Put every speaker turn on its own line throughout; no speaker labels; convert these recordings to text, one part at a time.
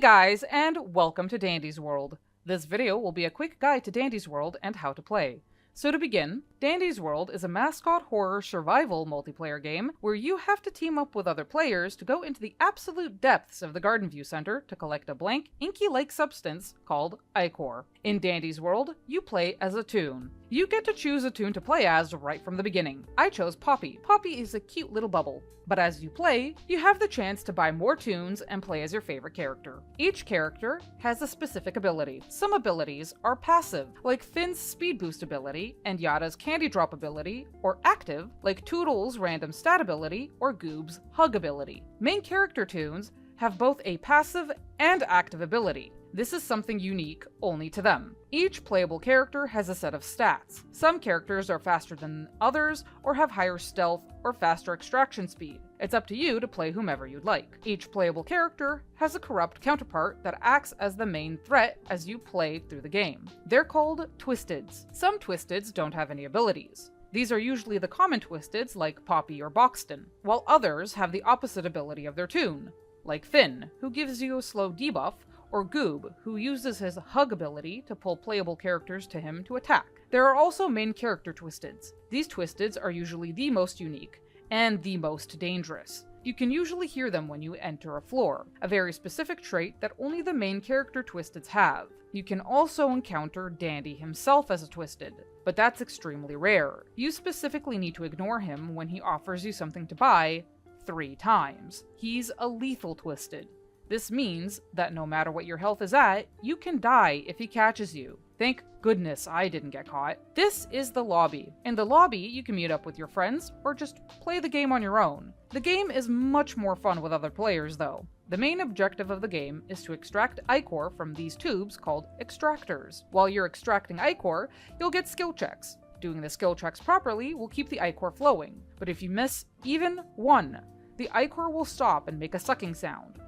guys, and welcome to Dandy's World. This video will be a quick guide to Dandy's World and how to play. So to begin, Dandy's World is a mascot horror survival multiplayer game where you have to team up with other players to go into the absolute depths of the Garden View Center to collect a blank, inky-like substance called ichor. In Dandy's World, you play as a toon. You get to choose a toon to play as right from the beginning. I chose Poppy. Poppy is a cute little bubble. But as you play, you have the chance to buy more toons and play as your favorite character. Each character has a specific ability. Some abilities are passive, like Finn's speed boost ability and Yada's candy drop ability, or active, like Toodle's random stat ability or Goob's hug ability. Main character toons have both a passive and active ability. This is something unique only to them. Each playable character has a set of stats. Some characters are faster than others, or have higher stealth or faster extraction speed. It's up to you to play whomever you'd like. Each playable character has a corrupt counterpart that acts as the main threat as you play through the game. They're called Twisteds. Some Twisteds don't have any abilities. These are usually the common Twisteds like Poppy or Boxton, while others have the opposite ability of their toon, like Finn, who gives you a slow debuff, or Goob, who uses his hug ability to pull playable characters to him to attack. There are also main character Twisteds. These Twisteds are usually the most unique, and the most dangerous. You can usually hear them when you enter a floor, a very specific trait that only the main character Twisteds have. You can also encounter Dandy himself as a Twisted, but that's extremely rare. You specifically need to ignore him when he offers you something to buy 3 times. He's a lethal Twisted. This means that no matter what your health is at, you can die if he catches you. Thank goodness I didn't get caught. This is the lobby. In the lobby, you can meet up with your friends or just play the game on your own. The game is much more fun with other players though. The main objective of the game is to extract ichor from these tubes called extractors. While you're extracting ichor, you'll get skill checks. Doing the skill checks properly will keep the ichor flowing, but if you miss even one, the ichor will stop and make a sucking sound.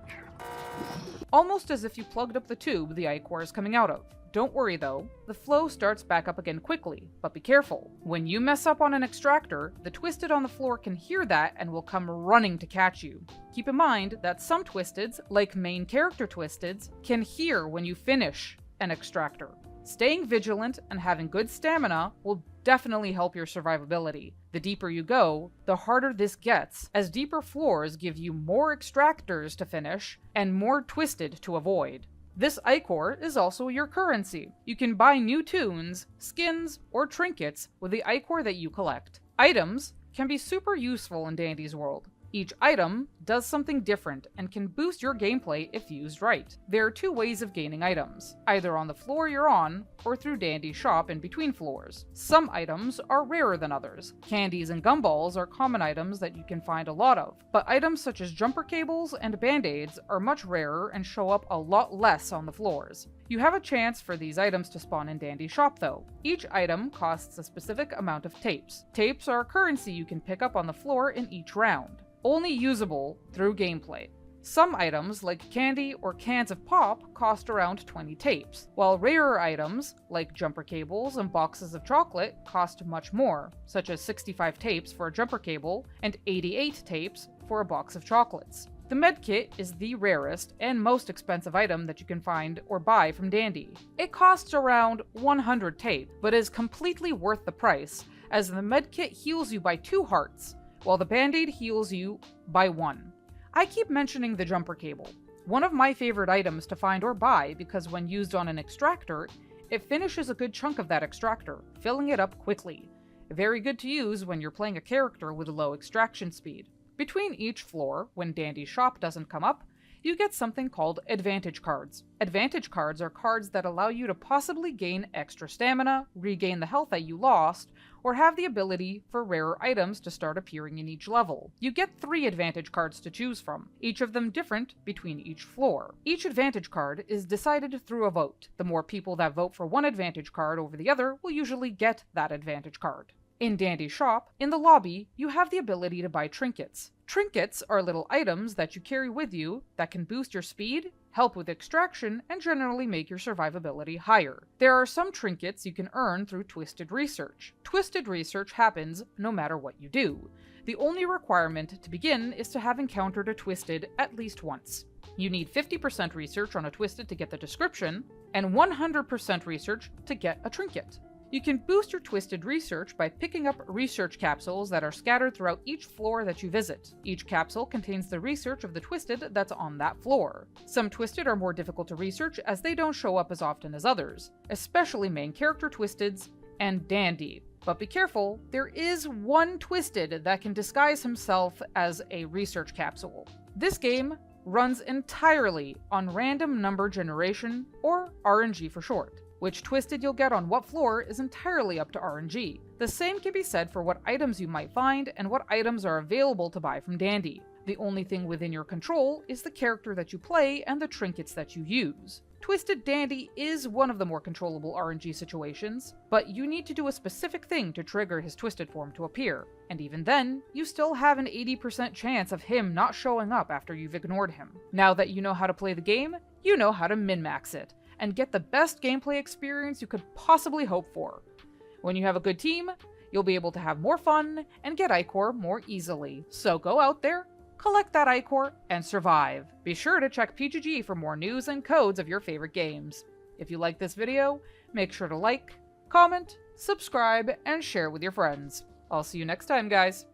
Almost as if you plugged up the tube the ichor is coming out of. Don't worry though, the flow starts back up again quickly, but be careful. When you mess up on an extractor, the Twisted on the floor can hear that and will come running to catch you. Keep in mind that some Twisteds, like main character Twisteds, can hear when you finish an extractor. Staying vigilant and having good stamina will definitely help your survivability. The deeper you go, the harder this gets, as deeper floors give you more extractors to finish and more Twisted to avoid. This ichor is also your currency. You can buy new toons, skins, or trinkets with the ichor that you collect. Items can be super useful in Dandy's World. Each item does something different and can boost your gameplay if used right. There are 2 ways of gaining items, either on the floor you're on, or through Dandy's shop in between floors. Some items are rarer than others. Candies and gumballs are common items that you can find a lot of, but items such as jumper cables and band-aids are much rarer and show up a lot less on the floors. You have a chance for these items to spawn in Dandy's shop though. Each item costs a specific amount of tapes. Tapes are a currency you can pick up on the floor in each round, only usable through gameplay. Some items, like candy or cans of pop, cost around 20 tapes, while rarer items, like jumper cables and boxes of chocolate, cost much more, such as 65 tapes for a jumper cable and 88 tapes for a box of chocolates. The medkit is the rarest and most expensive item that you can find or buy from Dandy. It costs around 100 tape, but is completely worth the price, as the medkit heals you by 2 hearts, while the band-aid heals you by 1. I keep mentioning the jumper cable. One of my favorite items to find or buy because when used on an extractor, it finishes a good chunk of that extractor, filling it up quickly. Very good to use when you're playing a character with low extraction speed. Between each floor, when Dandy's shop doesn't come up, you get something called advantage cards. Advantage cards are cards that allow you to possibly gain extra stamina, regain the health that you lost, or have the ability for rarer items to start appearing in each level. You get 3 advantage cards to choose from, each of them different between each floor. Each advantage card is decided through a vote. The more people that vote for one advantage card over the other will usually get that advantage card. In Dandy's shop, in the lobby, you have the ability to buy trinkets. Trinkets are little items that you carry with you that can boost your speed, help with extraction, and generally make your survivability higher. There are some trinkets you can earn through Twisted Research. Twisted Research happens no matter what you do. The only requirement to begin is to have encountered a Twisted at least once. You need 50% research on a Twisted to get the description, and 100% research to get a trinket. You can boost your Twisted research by picking up research capsules that are scattered throughout each floor that you visit. Each capsule contains the research of the Twisted that's on that floor. Some Twisted are more difficult to research as they don't show up as often as others, especially main character Twisteds and Dandy. But be careful, there is one Twisted that can disguise himself as a research capsule. This game runs entirely on random number generation, or RNG for short. Which Twisted you'll get on what floor is entirely up to RNG. The same can be said for what items you might find and what items are available to buy from Dandy. The only thing within your control is the character that you play and the trinkets that you use. Twisted Dandy is one of the more controllable RNG situations, but you need to do a specific thing to trigger his Twisted form to appear, and even then, you still have an 80% chance of him not showing up after you've ignored him. Now that you know how to play the game, you know how to min-max it, and get the best gameplay experience you could possibly hope for. When you have a good team, you'll be able to have more fun and get Ichor more easily. So go out there, collect that Ichor, and survive. Be sure to check PGG for more news and codes of your favorite games. If you like this video, make sure to like, comment, subscribe, and share with your friends. I'll see you next time, guys.